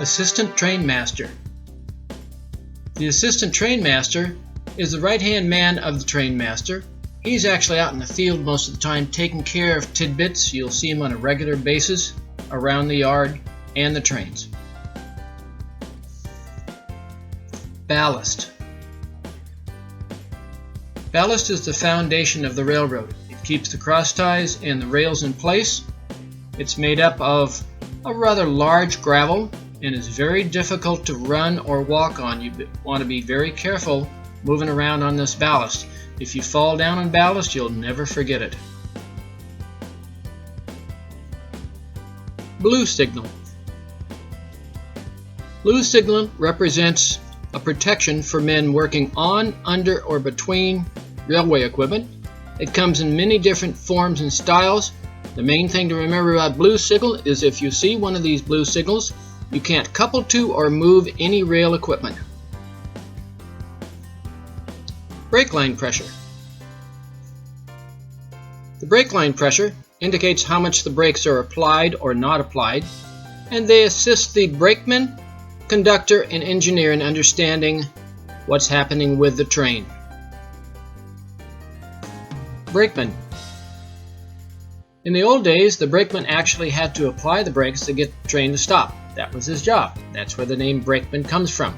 Assistant Train Master. The Assistant Train Master is the right-hand man of the Train Master. He's actually out in the field most of the time taking care of tidbits. You'll see him on a regular basis around the yard and the trains. Ballast. Ballast is the foundation of the railroad. It keeps the cross ties and the rails in place. It's made up of a rather large gravel and is very difficult to run or walk on. You want to be very careful moving around on this ballast. If you fall down on ballast, you'll never forget it. Blue signal. Blue signal represents a protection for men working on, under, or between railway equipment. It comes in many different forms and styles. The main thing to remember about blue signal is if you see one of these blue signals, you can't couple to or move any rail equipment. Brake line pressure. The brake line pressure indicates how much the brakes are applied or not applied, and they assist the brakeman, conductor, and engineer in understanding what's happening with the train. Brakeman. In the old days, the brakeman actually had to apply the brakes to get the train to stop. That was his job. That's where the name brakeman comes from.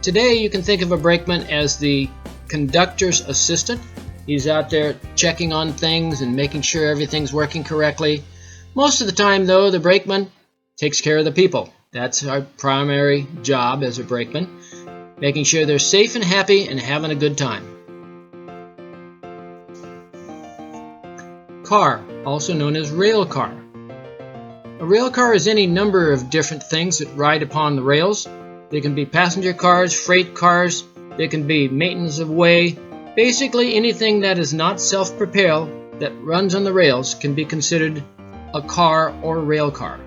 Today, you can think of a brakeman as the conductor's assistant. He's out there checking on things and making sure everything's working correctly. Most of the time, though, the brakeman takes care of the people. That's our primary job as a brakeman, making sure they're safe and happy and having a good time. Car, also known as rail car. A rail car is any number of different things that ride upon the rails. They can be passenger cars, freight cars, they can be maintenance of way. Basically anything that is not self-propelled that runs on the rails can be considered a car or rail car.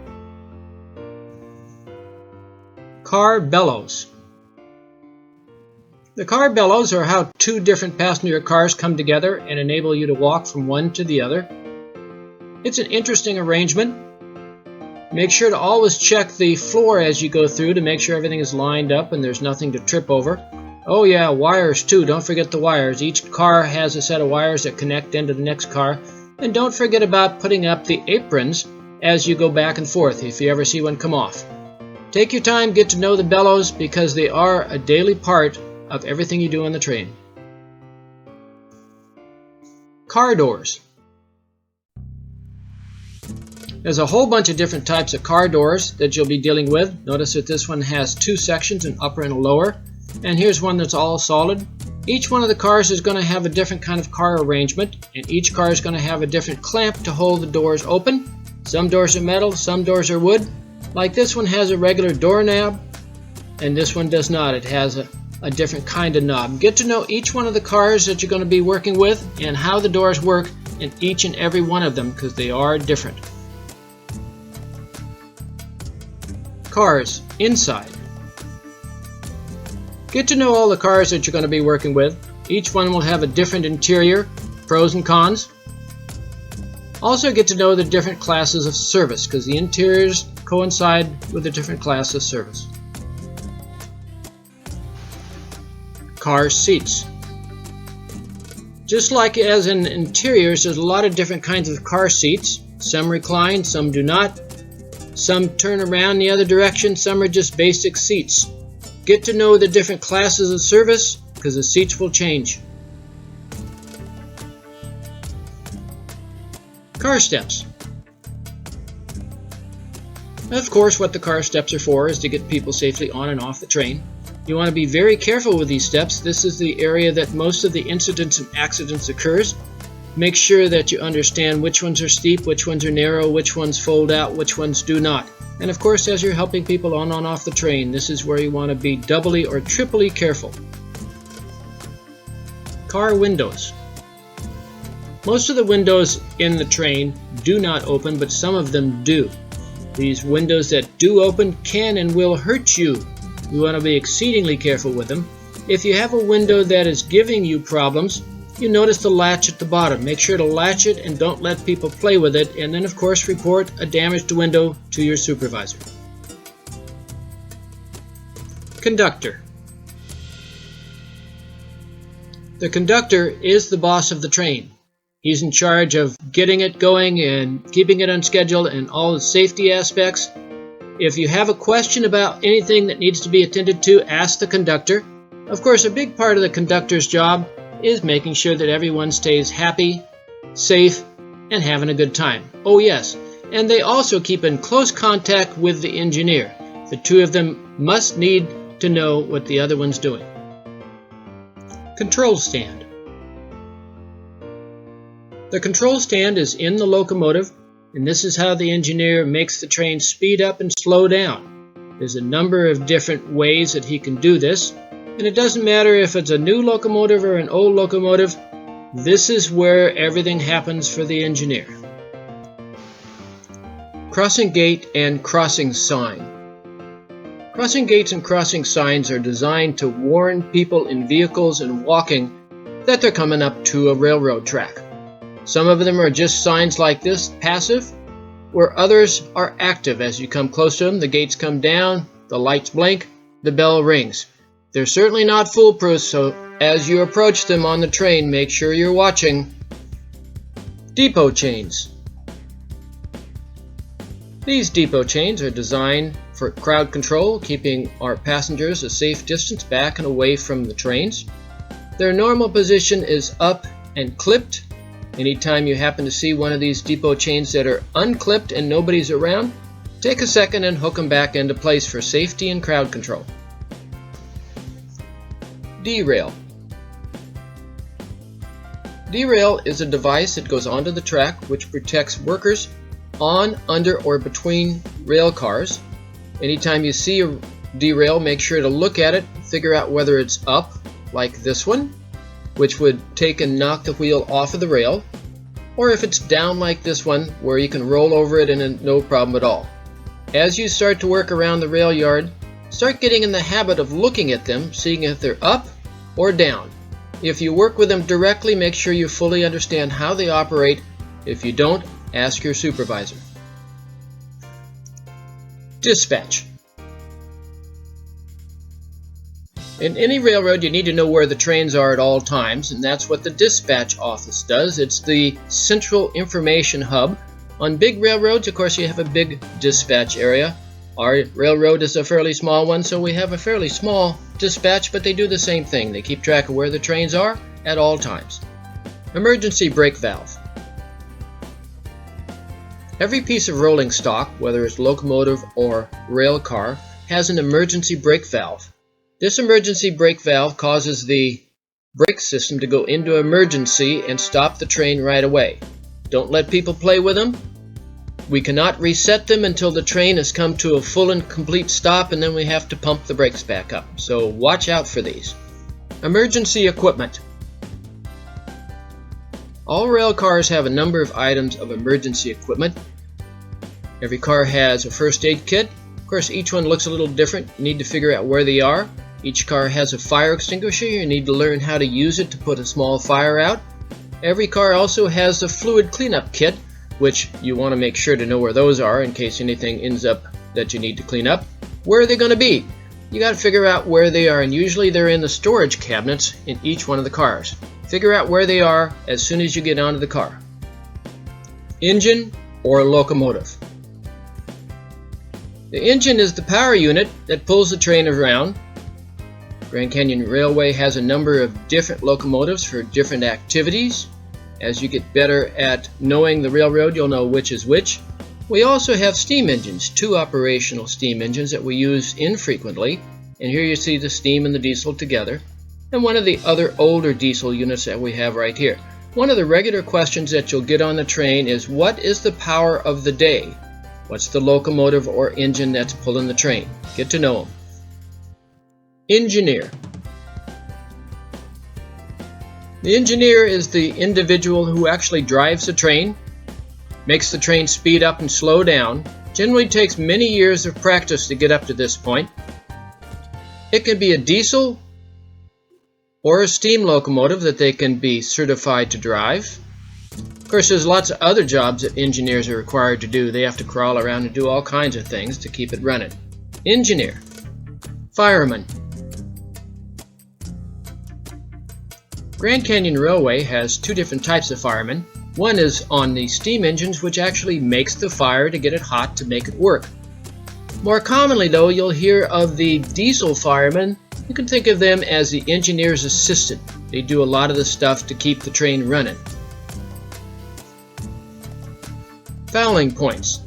Car bellows. The car bellows are how two different passenger cars come together and enable you to walk from one to the other. It's an interesting arrangement. Make sure to always check the floor as you go through to make sure everything is lined up and there's nothing to trip over. Oh yeah, wires too. Don't forget the wires. Each car has a set of wires that connect into the next car. And don't forget about putting up the aprons as you go back and forth if you ever see one come off. Take your time, get to know the bellows because they are a daily part of everything you do on the train. Car doors. There's a whole bunch of different types of car doors that you'll be dealing with. Notice that this one has two sections, an upper and a lower. And here's one that's all solid. Each one of the cars is going to have a different kind of car arrangement, and each car is going to have a different clamp to hold the doors open. Some doors are metal, some doors are wood. Like this one has a regular door knob, and this one does not. It has a different kind of knob. Get to know each one of the cars that you're going to be working with and how the doors work in each and every one of them because they are different. Cars inside. Get to know all the cars that you're going to be working with. Each one will have a different interior, pros and cons. Also get to know the different classes of service because the interiors coincide with the different classes of service. Car seats. Just like as in interiors, there's a lot of different kinds of car seats. Some recline, some do not. Some turn around the other direction, some are just basic seats. Get to know the different classes of service because the seats will change. Car steps. Of course, what the car steps are for is to get people safely on and off the train. You want to be very careful with these steps. This is the area that most of the incidents and accidents occurs. Make sure that you understand which ones are steep, which ones are narrow, which ones fold out, which ones do not. And of course, as you're helping people on and off the train, this is where you want to be doubly or triply careful. Car windows. Most of the windows in the train do not open, but some of them do. These windows that do open can and will hurt you. You want to be exceedingly careful with them. If you have a window that is giving you problems, you notice the latch at the bottom. Make sure to latch it and don't let people play with it, and then of course report a damaged window to your supervisor. Conductor. The conductor is the boss of the train. He's in charge of getting it going and keeping it on schedule and all the safety aspects. If you have a question about anything that needs to be attended to, ask the conductor. Of course, a big part of the conductor's job is making sure that everyone stays happy, safe, and having a good time. Oh yes, and they also keep in close contact with the engineer. The two of them must need to know what the other one's doing. Control stand. The control stand is in the locomotive, and this is how the engineer makes the train speed up and slow down. There's a number of different ways that he can do this, and it doesn't matter if it's a new locomotive or an old locomotive. This is where everything happens for the engineer. Crossing gate and crossing sign. Crossing gates and crossing signs are designed to warn people in vehicles and walking that they're coming up to a railroad track. Some of them are just signs like this, passive, where others are active. As you come close to them, the gates come down, the lights blink, the bell rings. They're certainly not foolproof, so as you approach them on the train, make sure you're watching. Depot chains. These depot chains are designed for crowd control, keeping our passengers a safe distance back and away from the trains. Their normal position is up and clipped. Anytime you happen to see one of these depot chains that are unclipped and nobody's around, take a second and hook them back into place for safety and crowd control. Derail. Derail is a device that goes onto the track which protects workers on, under, or between rail cars. Anytime you see a derail, make sure to look at it, figure out whether it's up, like this one, which would take and knock the wheel off of the rail, or if it's down like this one, where you can roll over it and no problem at all. As you start to work around the rail yard, start getting in the habit of looking at them, seeing if they're up or down. If you work with them directly, make sure you fully understand how they operate. If you don't, ask your supervisor. Dispatch. In any railroad, you need to know where the trains are at all times, and that's what the dispatch office does. It's the central information hub. On big railroads, of course, you have a big dispatch area. Our railroad is a fairly small one, so we have a fairly small dispatch, but they do the same thing. They keep track of where the trains are at all times. Emergency brake valve. Every piece of rolling stock, whether it's locomotive or rail car, has an emergency brake valve. This emergency brake valve causes the brake system to go into emergency and stop the train right away. Don't let people play with them. We cannot reset them until the train has come to a full and complete stop, and then we have to pump the brakes back up. So watch out for these. Emergency equipment. All rail cars have a number of items of emergency equipment. Every car has a first aid kit. Of course, each one looks a little different. You need to figure out where they are. Each car has a fire extinguisher. You need to learn how to use it to put a small fire out. Every car also has a fluid cleanup kit, which you want to make sure to know where those are in case anything ends up that you need to clean up. Where are they going to be? You got to figure out where they are, and usually they're in the storage cabinets in each one of the cars. Figure out where they are as soon as you get onto the car. Engine or locomotive. The engine is the power unit that pulls the train around. Grand Canyon Railway has a number of different locomotives for different activities. As you get better at knowing the railroad, you'll know which is which. We also have steam engines, 2 operational steam engines that we use infrequently. And here you see the steam and the diesel together. And one of the other older diesel units that we have right here. One of the regular questions that you'll get on the train is, what is the power of the day? What's the locomotive or engine that's pulling the train? Get to know them. Engineer. The engineer is the individual who actually drives the train, makes the train speed up and slow down. Generally takes many years of practice to get up to this point. It can be a diesel or a steam locomotive that they can be certified to drive. Of course, there's lots of other jobs that engineers are required to do. They have to crawl around and do all kinds of things to keep it running. Engineer. Firemen. Grand Canyon Railway has two different types of firemen. One is on the steam engines, which actually makes the fire to get it hot to make it work. More commonly though, you'll hear of the diesel firemen. You can think of them as the engineer's assistant. They do a lot of the stuff to keep the train running. Fowling Points.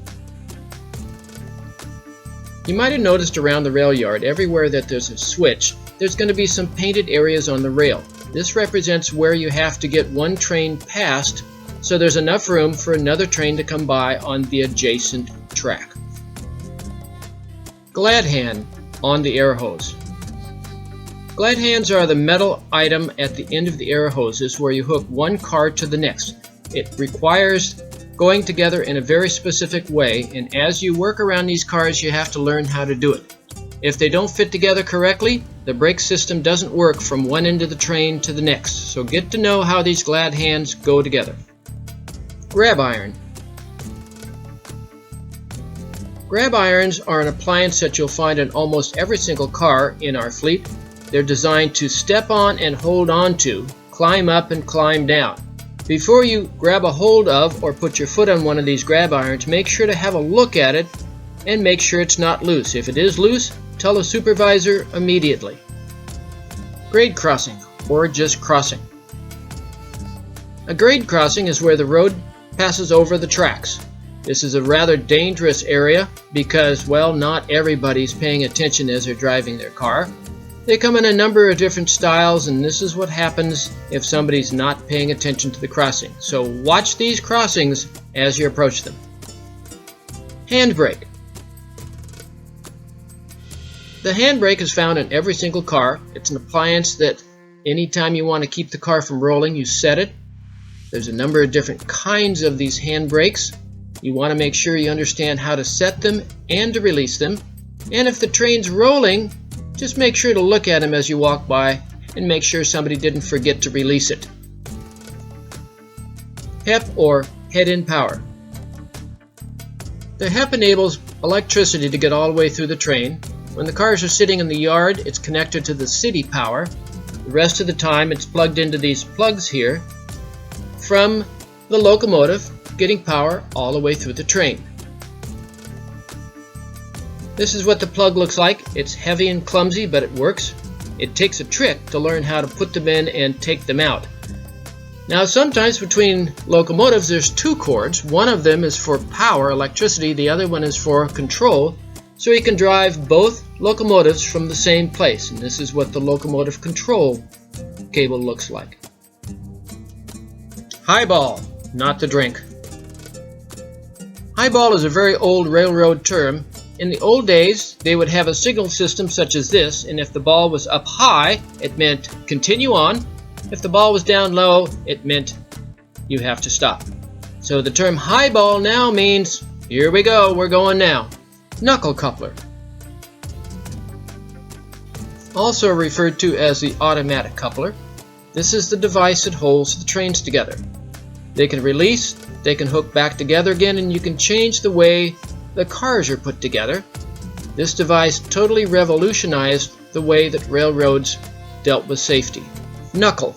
You might have noticed around the rail yard, everywhere that there's a switch, there's going to be some painted areas on the rail. This represents where you have to get one train past, so there's enough room for another train to come by on the adjacent track. Glad hand on the air hose. Glad hands are the metal item at the end of the air hoses where you hook one car to the next. It requires going together in a very specific way, and as you work around these cars you have to learn how to do it. If they don't fit together correctly, the brake system doesn't work from one end of the train to the next, so get to know how these glad hands go together. Grab iron. Grab irons are an appliance that you'll find in almost every single car in our fleet. They're designed to step on and hold on to, climb up and climb down. Before you grab a hold of or put your foot on one of these grab irons, make sure to have a look at it and make sure it's not loose. If it is loose, tell a supervisor immediately. Grade crossing, or just crossing. A grade crossing is where the road passes over the tracks. This is a rather dangerous area because, well, not everybody's paying attention as they're driving their car. They come in a number of different styles, and this is what happens if somebody's not paying attention to the crossing. So watch these crossings as you approach them. Handbrake. The handbrake is found in every single car. It's an appliance that anytime you want to keep the car from rolling, you set it. There's a number of different kinds of these handbrakes. You want to make sure you understand how to set them and to release them. And if the train's rolling, just make sure to look at them as you walk by and make sure somebody didn't forget to release it. HEP, or head-in power. The HEP enables electricity to get all the way through the train. When the cars are sitting in the yard, it's connected to the city power. The rest of the time it's plugged into these plugs here from the locomotive, getting power all the way through the train. This is what the plug looks like. It's heavy and clumsy, but it works. It takes a trick to learn how to put them in and take them out. Now sometimes between locomotives there's two cords. One of them is for power, electricity, the other one is for control, so you can drive both locomotives from the same place, and this is what the locomotive control cable looks like. Highball, not the drink. Highball is a very old railroad term. In the old days, they would have a signal system such as this, and if the ball was up high, it meant continue on. If the ball was down low, it meant you have to stop. So the term highball now means, here we go, we're going now. Knuckle coupler. Also referred to as the automatic coupler. This is the device that holds the trains together. They can release, they can hook back together again, and you can change the way the cars are put together. This device totally revolutionized the way that railroads dealt with safety. Knuckle.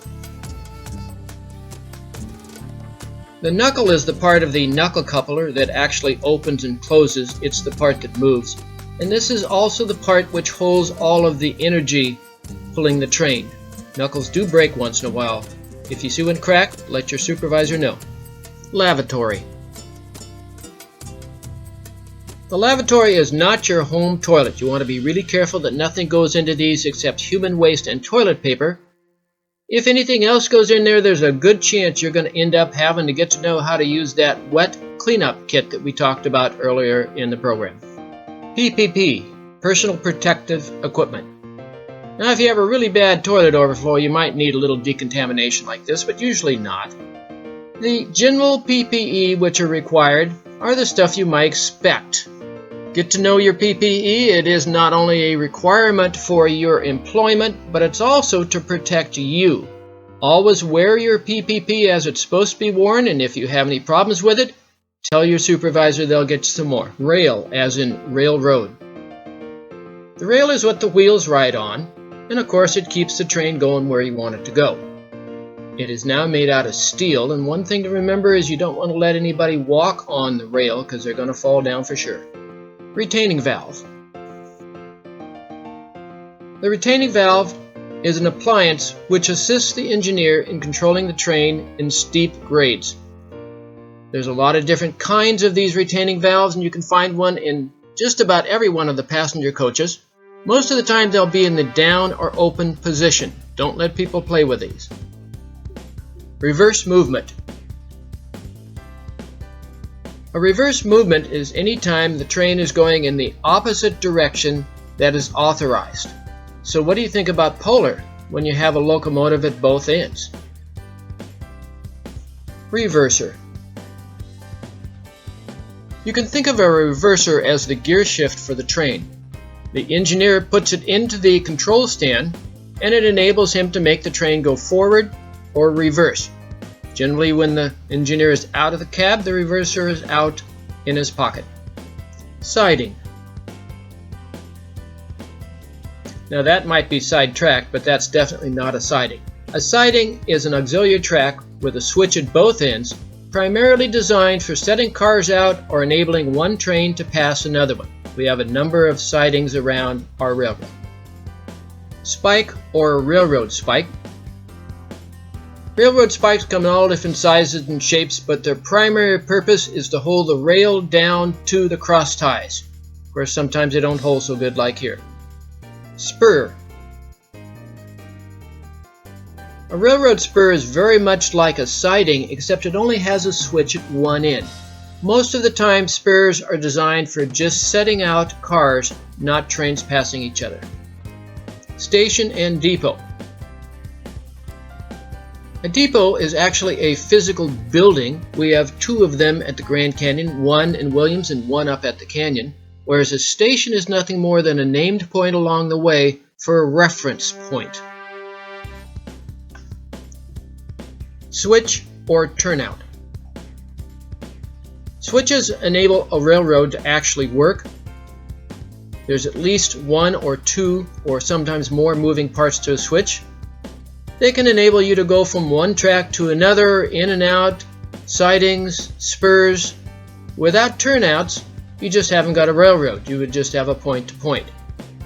The knuckle is the part of the knuckle coupler that actually opens and closes. It's the part that moves. And this is also the part which holds all of the energy pulling the train. Knuckles do break once in a while. If you see one crack, let your supervisor know. Lavatory. The lavatory is not your home toilet. You want to be really careful that nothing goes into these except human waste and toilet paper. If anything else goes in there, there's a good chance you're going to end up having to get to know how to use that wet cleanup kit that we talked about earlier in the program. PPE, Personal Protective Equipment. Now if you have a really bad toilet overflow, you might need a little decontamination like this, but usually not. The general PPE which are required are the stuff you might expect. Get to know your PPE. It is not only a requirement for your employment, but it's also to protect you. Always wear your PPE as it's supposed to be worn, and if you have any problems with it, tell your supervisor, they'll get you some more. Rail, as in railroad. The rail is what the wheels ride on, and of course it keeps the train going where you want it to go. It is now made out of steel, and one thing to remember is you don't want to let anybody walk on the rail because they're going to fall down for sure. Retaining valve. The retaining valve is an appliance which assists the engineer in controlling the train in steep grades. There's a lot of different kinds of these retaining valves, and you can find one in just about every one of the passenger coaches. Most of the time they'll be in the down or open position. Don't let people play with these. Reverse movement. A reverse movement is any time the train is going in the opposite direction that is authorized. So what do you think about polar when you have a locomotive at both ends? Reverser. You can think of a reverser as the gear shift for the train. The engineer puts it into the control stand, and it enables him to make the train go forward or reverse. Generally, when the engineer is out of the cab, the reverser is out in his pocket. Siding. Now that might be sidetracked, but that's definitely not a siding. A siding is an auxiliary track with a switch at both ends, primarily designed for setting cars out or enabling one train to pass another one. We have a number of sidings around our railroad. Spike or railroad spike. Railroad spikes come in all different sizes and shapes, but their primary purpose is to hold the rail down to the cross ties. Of course, sometimes they don't hold so good like here. Spur. A railroad spur is very much like a siding, except it only has a switch at one end. Most of the time, spurs are designed for just setting out cars, not trains passing each other. Station and depot. A depot is actually a physical building. We have two of them at the Grand Canyon, one in Williams and one up at the canyon, whereas a station is nothing more than a named point along the way for a reference point. Switch or turnout. Switches enable a railroad to actually work. There's at least one or two or sometimes more moving parts to a switch. They can enable you to go from one track to another, in and out, sidings, spurs. Without turnouts, you just haven't got a railroad. You would just have a point-to-point.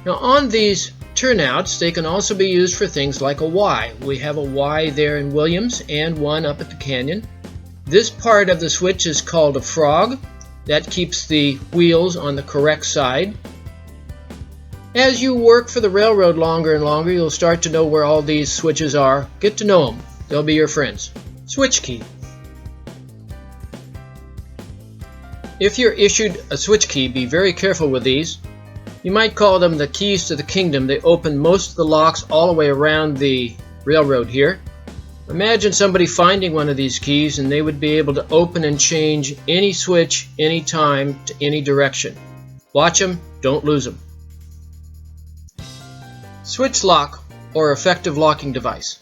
Now on these turnouts, they can also be used for things like a Y. We have a Y there in Williams and one up at the canyon. This part of the switch is called a frog. That keeps the wheels on the correct side. As you work for the railroad longer and longer, you'll start to know where all these switches are. Get to know them. They'll be your friends. Switch key. If you're issued a switch key, be very careful with these. You might call them the keys to the kingdom. They open most of the locks all the way around the railroad here. Imagine somebody finding one of these keys and they would be able to open and change any switch, any time, to any direction. Watch them, don't lose them. Switch lock or effective locking device.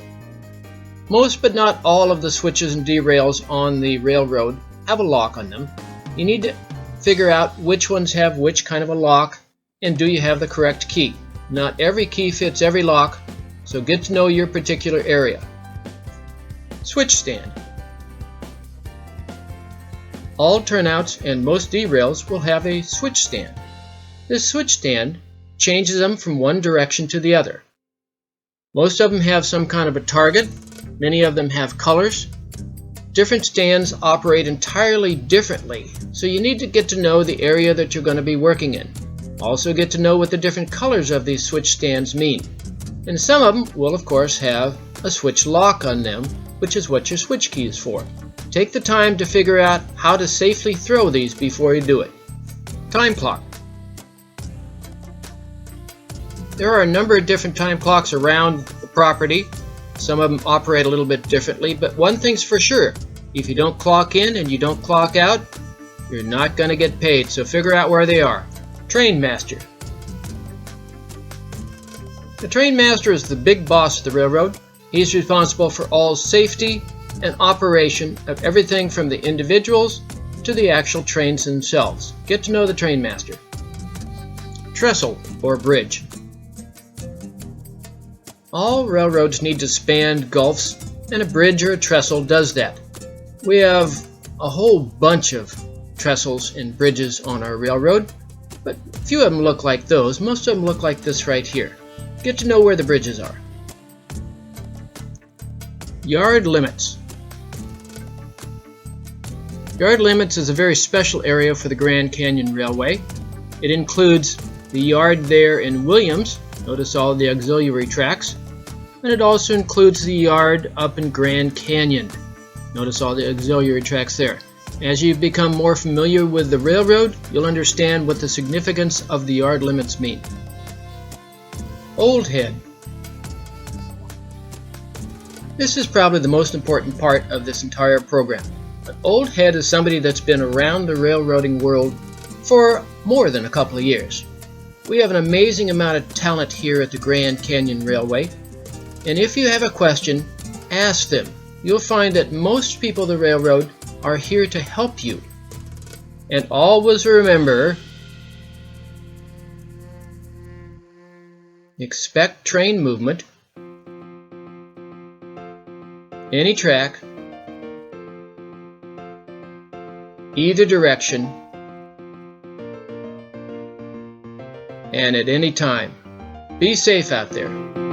Most but not all of the switches and derails on the railroad have a lock on them. You need to figure out which ones have which kind of a lock and do you have the correct key. Not every key fits every lock, so get to know your particular area. Switch stand. All turnouts and most derails will have a switch stand. This switch stand changes them from one direction to the other. Most of them have some kind of a target. Many of them have colors. Different stands operate entirely differently, so you need to get to know the area that you're going to be working in. Also get to know what the different colors of these switch stands mean. And some of them will of course have a switch lock on them, which is what your switch key is for. Take the time to figure out how to safely throw these before you do it. Time clock. There are a number of different time clocks around the property. Some of them operate a little bit differently, but one thing's for sure. If you don't clock in and you don't clock out, you're not going to get paid, so figure out where they are. Train master. The train master is the big boss of the railroad. He's responsible for all safety and operation of everything from the individuals to the actual trains themselves. Get to know the train master. Trestle or bridge. All railroads need to span gulfs, and a bridge or a trestle does that. We have a whole bunch of trestles and bridges on our railroad, but few of them look like those. Most of them look like this right here. Get to know where the bridges are. Yard limits. Yard limits is a very special area for the Grand Canyon Railway. It includes the yard there in Williams. Notice all the auxiliary tracks. And it also includes the yard up in Grand Canyon. Notice all the auxiliary tracks there. As you become more familiar with the railroad, you'll understand what the significance of the yard limits mean. Old head. This is probably the most important part of this entire program. An old head is somebody that's been around the railroading world for more than a couple of years. We have an amazing amount of talent here at the Grand Canyon Railway, and if you have a question, ask them. You'll find that most people of the railroad are here to help you. And always remember, expect train movement, any track, either direction, and at any time. Be safe out there.